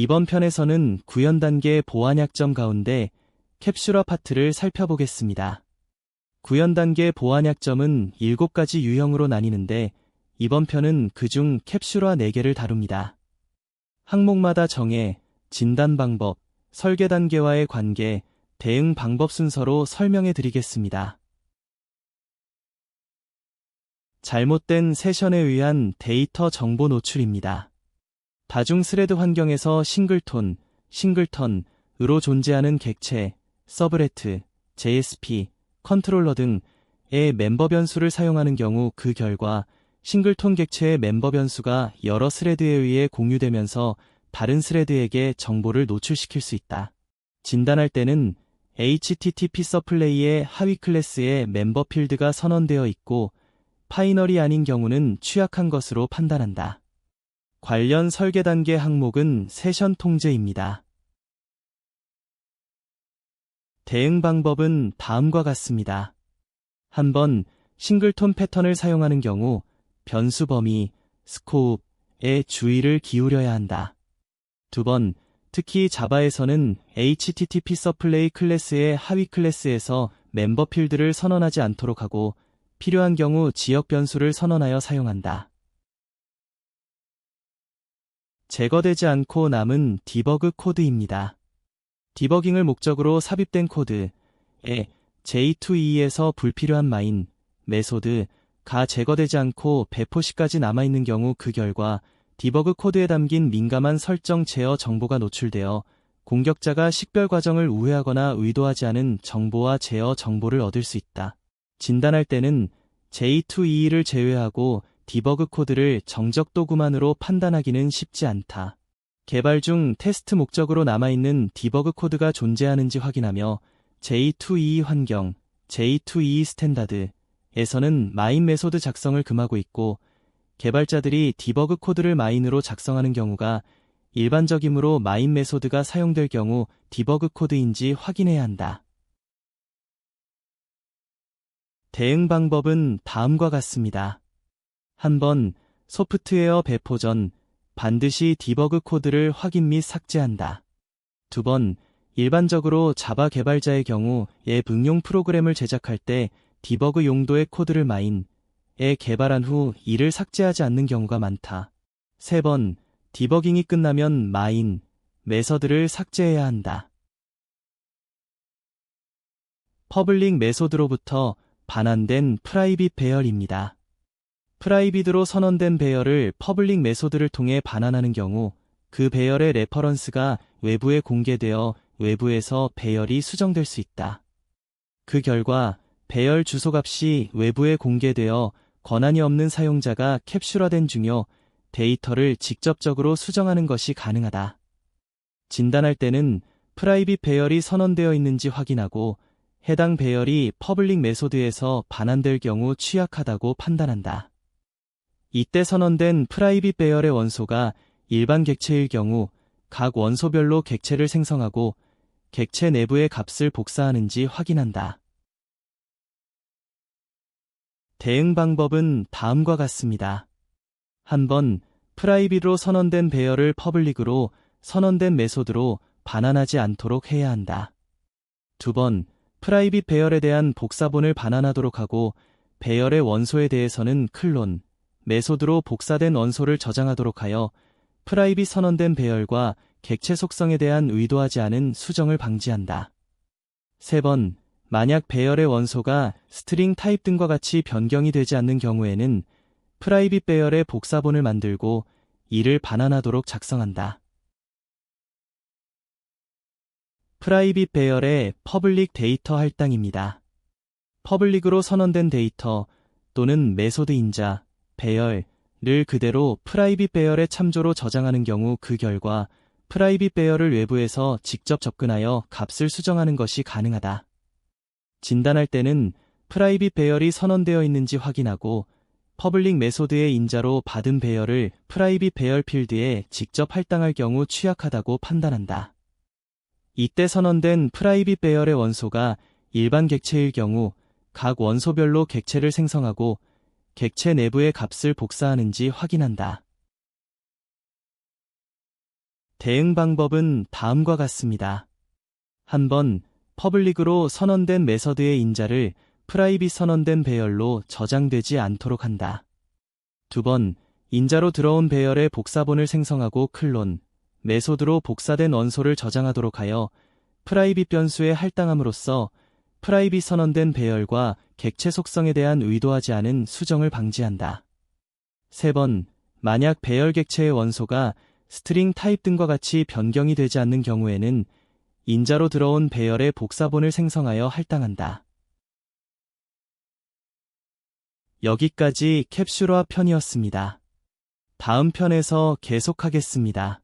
이번 편에서는 구현단계 보완약점 가운데 캡슐화 파트를 살펴보겠습니다. 구현단계 보완약점은 7가지 유형으로 나뉘는데 이번 편은 그중 캡슐화 4개를 다룹니다. 항목마다 정의, 진단 방법, 설계 단계와의 관계, 대응 방법 순서로 설명해 드리겠습니다. 잘못된 세션에 의한 데이터 정보 노출입니다. 다중 스레드 환경에서 싱글톤, 싱글턴으로 존재하는 객체, 서브레트, JSP, 컨트롤러 등의 멤버 변수를 사용하는 경우 그 결과 싱글톤 객체의 멤버 변수가 여러 스레드에 의해 공유되면서 다른 스레드에게 정보를 노출시킬 수 있다. 진단할 때는 HTTP 서플레이의 하위 클래스에 멤버 필드가 선언되어 있고 파이널이 아닌 경우는 취약한 것으로 판단한다. 관련 설계 단계 항목은 세션 통제입니다. 대응 방법은 다음과 같습니다. 한번 싱글톤 패턴을 사용하는 경우 변수 범위, 스코프에 주의를 기울여야 한다. 두 번, 특히 자바에서는 HTTP 서플레이 클래스의 하위 클래스에서 멤버 필드를 선언하지 않도록 하고 필요한 경우 지역 변수를 선언하여 사용한다. 제거되지 않고 남은 디버그 코드입니다. 디버깅을 목적으로 삽입된 코드에 J2EE에서 불필요한 마인, 메소드가 제거되지 않고 배포 시까지 남아있는 경우 그 결과 디버그 코드에 담긴 민감한 설정 제어 정보가 노출되어 공격자가 식별 과정을 우회하거나 의도하지 않은 정보와 제어 정보를 얻을 수 있다. 진단할 때는 J2EE를 제외하고 디버그 코드를 정적 도구만으로 판단하기는 쉽지 않다. 개발 중 테스트 목적으로 남아있는 디버그 코드가 존재하는지 확인하며 J2EE 환경, J2EE 스탠다드에서는 마인 메소드 작성을 금하고 있고 개발자들이 디버그 코드를 마인으로 작성하는 경우가 일반적이므로 마인 메소드가 사용될 경우 디버그 코드인지 확인해야 한다. 대응 방법은 다음과 같습니다. 한번 소프트웨어 배포 전 반드시 디버그 코드를 확인 및 삭제한다. 두 번, 일반적으로 자바 개발자의 경우 앱 응용 프로그램을 제작할 때 디버그 용도의 코드를 마인에 개발한 후 이를 삭제하지 않는 경우가 많다. 세 번, 디버깅이 끝나면 마인, 메서드를 삭제해야 한다. 퍼블릭 메소드로부터 반환된 프라이빗 배열입니다. 프라이빗으로 선언된 배열을 퍼블릭 메소드를 통해 반환하는 경우 그 배열의 레퍼런스가 외부에 공개되어 외부에서 배열이 수정될 수 있다. 그 결과 배열 주소값이 외부에 공개되어 권한이 없는 사용자가 캡슐화된 중요 데이터를 직접적으로 수정하는 것이 가능하다. 진단할 때는 프라이빗 배열이 선언되어 있는지 확인하고 해당 배열이 퍼블릭 메소드에서 반환될 경우 취약하다고 판단한다. 이때 선언된 프라이빗 배열의 원소가 일반 객체일 경우 각 원소별로 객체를 생성하고 객체 내부의 값을 복사하는지 확인한다. 대응 방법은 다음과 같습니다. 한번 프라이빗으로 선언된 배열을 퍼블릭으로 선언된 메소드로 반환하지 않도록 해야 한다. 두 번, 프라이빗 배열에 대한 복사본을 반환하도록 하고 배열의 원소에 대해서는 클론, 메소드로 복사된 원소를 저장하도록 하여 프라이빗 선언된 배열과 객체 속성에 대한 의도하지 않은 수정을 방지한다. 세 번, 만약 배열의 원소가 스트링 타입 등과 같이 변경이 되지 않는 경우에는 프라이빗 배열의 복사본을 만들고 이를 반환하도록 작성한다. 프라이빗 배열의 퍼블릭 데이터 할당입니다. 퍼블릭으로 선언된 데이터 또는 메소드 인자, 배열을 그대로 프라이빗 배열의 참조로 저장하는 경우 그 결과 프라이빗 배열을 외부에서 직접 접근하여 값을 수정하는 것이 가능하다. 진단할 때는 프라이빗 배열이 선언되어 있는지 확인하고 퍼블릭 메소드의 인자로 받은 배열을 프라이빗 배열 필드에 직접 할당할 경우 취약하다고 판단한다. 이때 선언된 프라이빗 배열의 원소가 일반 객체일 경우 각 원소별로 객체를 생성하고 객체 내부의 값을 복사하는지 확인한다. 대응 방법은 다음과 같습니다. 한번 퍼블릭으로 선언된 메서드의 인자를 프라이빗 선언된 배열로 저장되지 않도록 한다. 두 번, 인자로 들어온 배열의 복사본을 생성하고 클론, 메소드로 복사된 원소를 저장하도록 하여 프라이빗 변수에 할당함으로써 프라이빗 선언된 배열과 객체 속성에 대한 의도하지 않은 수정을 방지한다. 세 번, 만약 배열 객체의 원소가 스트링 타입 등과 같이 변경이 되지 않는 경우에는 인자로 들어온 배열의 복사본을 생성하여 할당한다. 여기까지 캡슐화 편이었습니다. 다음 편에서 계속하겠습니다.